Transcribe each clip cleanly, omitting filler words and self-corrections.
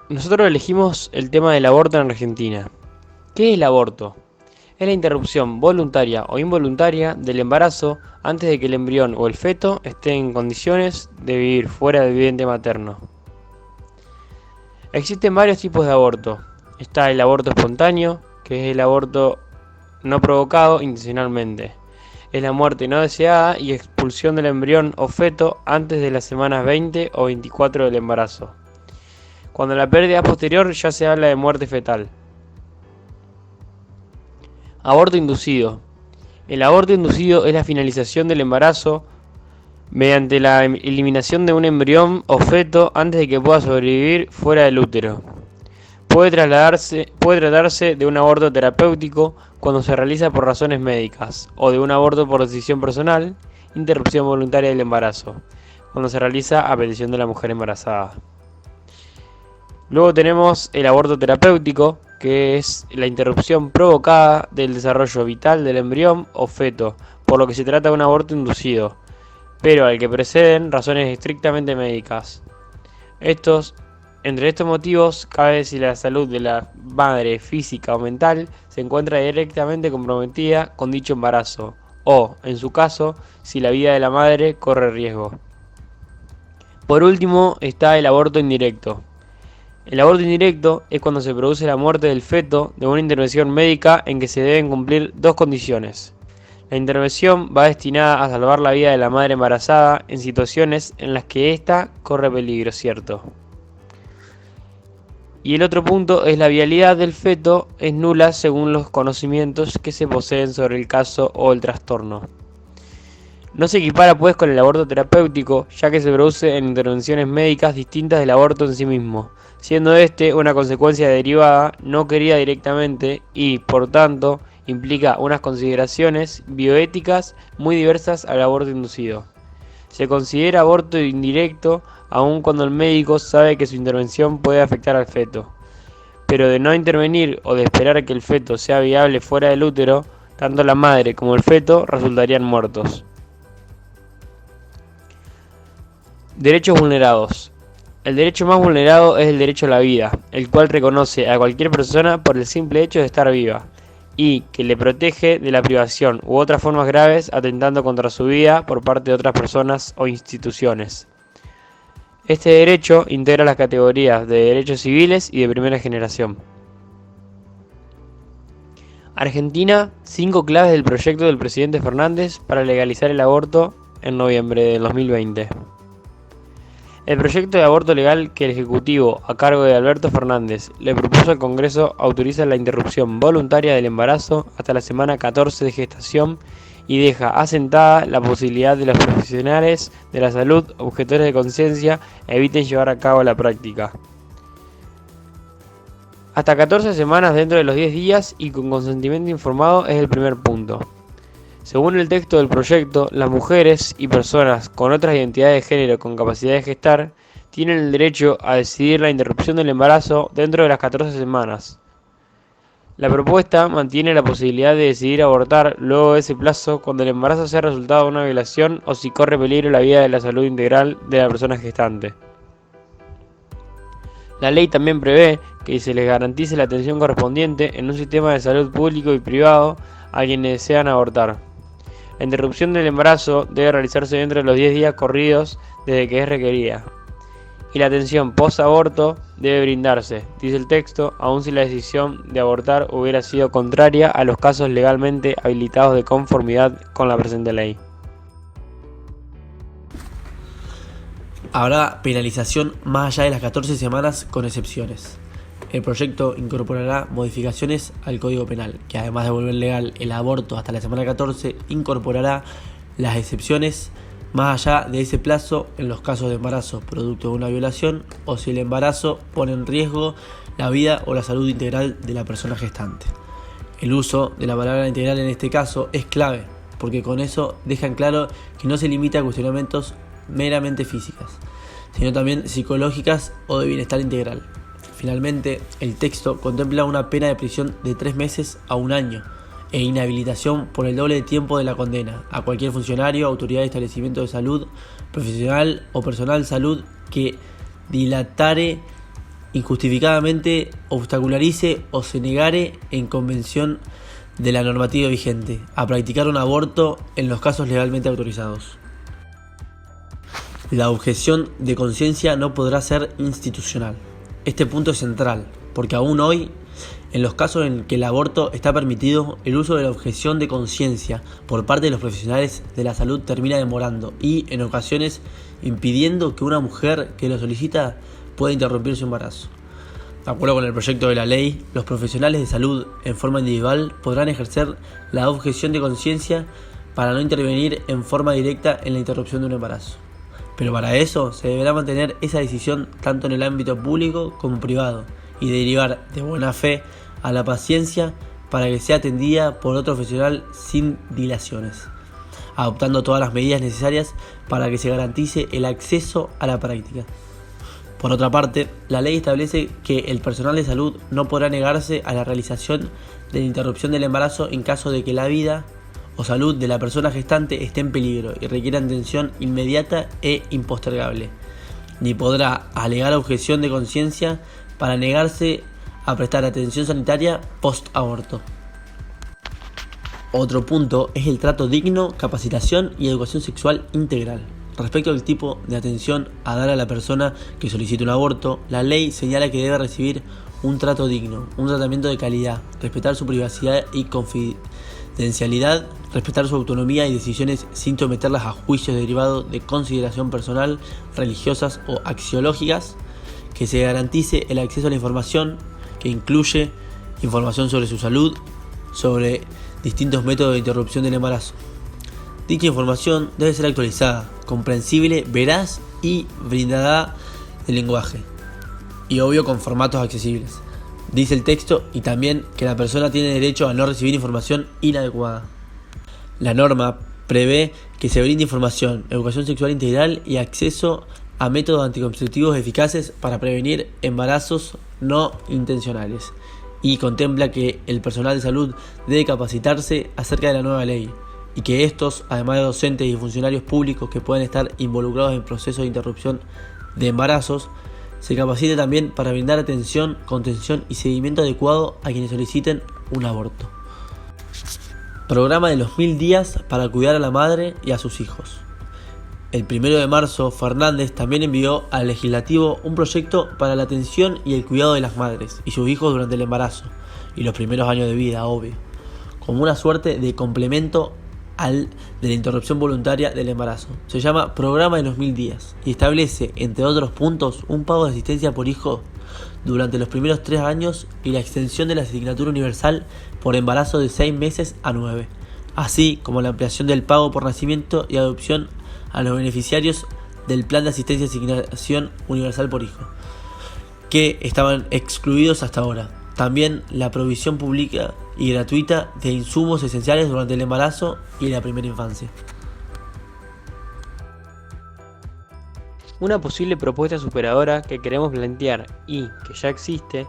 Nosotros elegimos el tema del aborto en Argentina. ¿Qué es el aborto? Es la interrupción voluntaria o involuntaria del embarazo antes de que el embrión o el feto esté en condiciones de vivir fuera del vientre materno. Existen varios tipos de aborto. Está el aborto espontáneo, que es el aborto no provocado intencionalmente. Es la muerte no deseada y expulsión del embrión o feto antes de las semanas 20 o 24 del embarazo. Cuando la pérdida es posterior ya se habla de muerte fetal. Aborto inducido. El aborto inducido es la finalización del embarazo mediante la eliminación de un embrión o feto antes de que pueda sobrevivir fuera del útero. Puede tratarse de un aborto terapéutico cuando se realiza por razones médicas, o de un aborto por decisión personal, interrupción voluntaria del embarazo, cuando se realiza a petición de la mujer embarazada. Luego tenemos el aborto terapéutico, que es la interrupción provocada del desarrollo vital del embrión o feto, por lo que se trata de un aborto inducido, pero al que preceden razones estrictamente médicas. Entre estos motivos, cabe si la salud de la madre física o mental se encuentra directamente comprometida con dicho embarazo, o, en su caso, si la vida de la madre corre riesgo. Por último está el aborto indirecto. El aborto indirecto es cuando se produce la muerte del feto de una intervención médica en que se deben cumplir dos condiciones. La intervención va destinada a salvar la vida de la madre embarazada en situaciones en las que ésta corre peligro, ¿cierto? Y el otro punto es la viabilidad del feto es nula según los conocimientos que se poseen sobre el caso o el trastorno. No se equipara pues con el aborto terapéutico, ya que se produce en intervenciones médicas distintas del aborto en sí mismo, siendo este una consecuencia derivada no querida directamente y, por tanto, implica unas consideraciones bioéticas muy diversas al aborto inducido. Se considera aborto indirecto aun cuando el médico sabe que su intervención puede afectar al feto, pero de no intervenir o de esperar a que el feto sea viable fuera del útero, tanto la madre como el feto resultarían muertos. Derechos vulnerados. El derecho más vulnerado es el derecho a la vida, el cual reconoce a cualquier persona por el simple hecho de estar viva, y que le protege de la privación u otras formas graves atentando contra su vida por parte de otras personas o instituciones. Este derecho integra las categorías de derechos civiles y de primera generación. Argentina, 5 claves del proyecto del presidente Fernández para legalizar el aborto en noviembre del 2020. El proyecto de aborto legal que el Ejecutivo, a cargo de Alberto Fernández, le propuso al Congreso autoriza la interrupción voluntaria del embarazo hasta la semana 14 de gestación y deja asentada la posibilidad de los profesionales de la salud, objetores de conciencia, eviten llevar a cabo la práctica. Hasta 14 semanas dentro de los 10 días y con consentimiento informado es el primer punto. Según el texto del proyecto, las mujeres y personas con otras identidades de género con capacidad de gestar tienen el derecho a decidir la interrupción del embarazo dentro de las 14 semanas. La propuesta mantiene la posibilidad de decidir abortar luego de ese plazo cuando el embarazo sea resultado de una violación o si corre peligro la vida de la salud integral de la persona gestante. La ley también prevé que se les garantice la atención correspondiente en un sistema de salud público y privado a quienes desean abortar. La interrupción del embarazo debe realizarse dentro de los 10 días corridos desde que es requerida. Y la atención post-aborto debe brindarse, dice el texto, aun si la decisión de abortar hubiera sido contraria a los casos legalmente habilitados de conformidad con la presente ley. Habrá penalización más allá de las 14 semanas con excepciones. El proyecto incorporará modificaciones al Código Penal, que además de volver legal el aborto hasta la semana 14, incorporará las excepciones más allá de ese plazo en los casos de embarazo producto de una violación o si el embarazo pone en riesgo la vida o la salud integral de la persona gestante. El uso de la palabra integral en este caso es clave, porque con eso dejan claro que no se limita a cuestionamientos meramente físicas, sino también psicológicas o de bienestar integral. Finalmente, el texto contempla una pena de prisión de 3 meses a 1 año e inhabilitación por el doble de tiempo de la condena a cualquier funcionario, autoridad de establecimiento de salud, profesional o personal salud que dilatare injustificadamente obstacularice o se negare en convención de la normativa vigente a practicar un aborto en los casos legalmente autorizados. La objeción de conciencia no podrá ser institucional. Este punto es central, porque aún hoy, en los casos en que el aborto está permitido, el uso de la objeción de conciencia por parte de los profesionales de la salud termina demorando y, en ocasiones, impidiendo que una mujer que lo solicita pueda interrumpir su embarazo. De acuerdo con el proyecto de la ley, los profesionales de salud en forma individual podrán ejercer la objeción de conciencia para no intervenir en forma directa en la interrupción de un embarazo. Pero para eso se deberá mantener esa decisión tanto en el ámbito público como privado y derivar de buena fe a la paciencia para que sea atendida por otro profesional sin dilaciones, adoptando todas las medidas necesarias para que se garantice el acceso a la práctica. Por otra parte, la ley establece que el personal de salud no podrá negarse a la realización de la interrupción del embarazo en caso de que la vida o salud de la persona gestante esté en peligro y requiera atención inmediata e impostergable, ni podrá alegar objeción de conciencia para negarse a prestar atención sanitaria post-aborto. Otro punto es el trato digno, capacitación y educación sexual integral. Respecto al tipo de atención a dar a la persona que solicita un aborto, la ley señala que debe recibir un trato digno, un tratamiento de calidad, respetar su privacidad y confidencialidad, respetar su autonomía y decisiones sin someterlas a juicios derivados de consideración personal, religiosas o axiológicas, que se garantice el acceso a la información, que incluye información sobre su salud, sobre distintos métodos de interrupción del embarazo. Dicha información debe ser actualizada, comprensible, veraz y brindada de lenguaje, y obvio con formatos accesibles. Dice el texto y también que la persona tiene derecho a no recibir información inadecuada. La norma prevé que se brinde información, educación sexual integral y acceso a métodos anticonceptivos eficaces para prevenir embarazos no intencionales, y contempla que el personal de salud debe capacitarse acerca de la nueva ley, y que estos, además de docentes y funcionarios públicos que pueden estar involucrados en procesos de interrupción de embarazos, se capacite también para brindar atención, contención y seguimiento adecuado a quienes soliciten un aborto. Programa de los 1000 días para cuidar a la madre y a sus hijos. El 1 de marzo, Fernández también envió al Legislativo un proyecto para la atención y el cuidado de las madres y sus hijos durante el embarazo y los primeros años de vida, obvio, como una suerte de complemento al de la interrupción voluntaria del embarazo. Se llama Programa de los 1000 días y establece, entre otros puntos, un pago de asistencia por hijo durante los primeros 3 años y la extensión de la asignatura universal por embarazo de 6 meses a 9, así como la ampliación del pago por nacimiento y adopción a los beneficiarios del Plan de Asistencia y Asignación Universal por Hijo, que estaban excluidos hasta ahora. También la provisión pública y gratuita de insumos esenciales durante el embarazo y la primera infancia. Una posible propuesta superadora que queremos plantear y que ya existe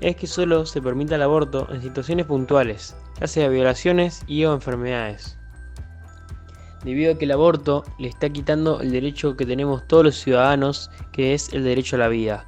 es que solo se permita el aborto en situaciones puntuales, ya sea violaciones y o enfermedades. Debido a que el aborto le está quitando el derecho que tenemos todos los ciudadanos, que es el derecho a la vida,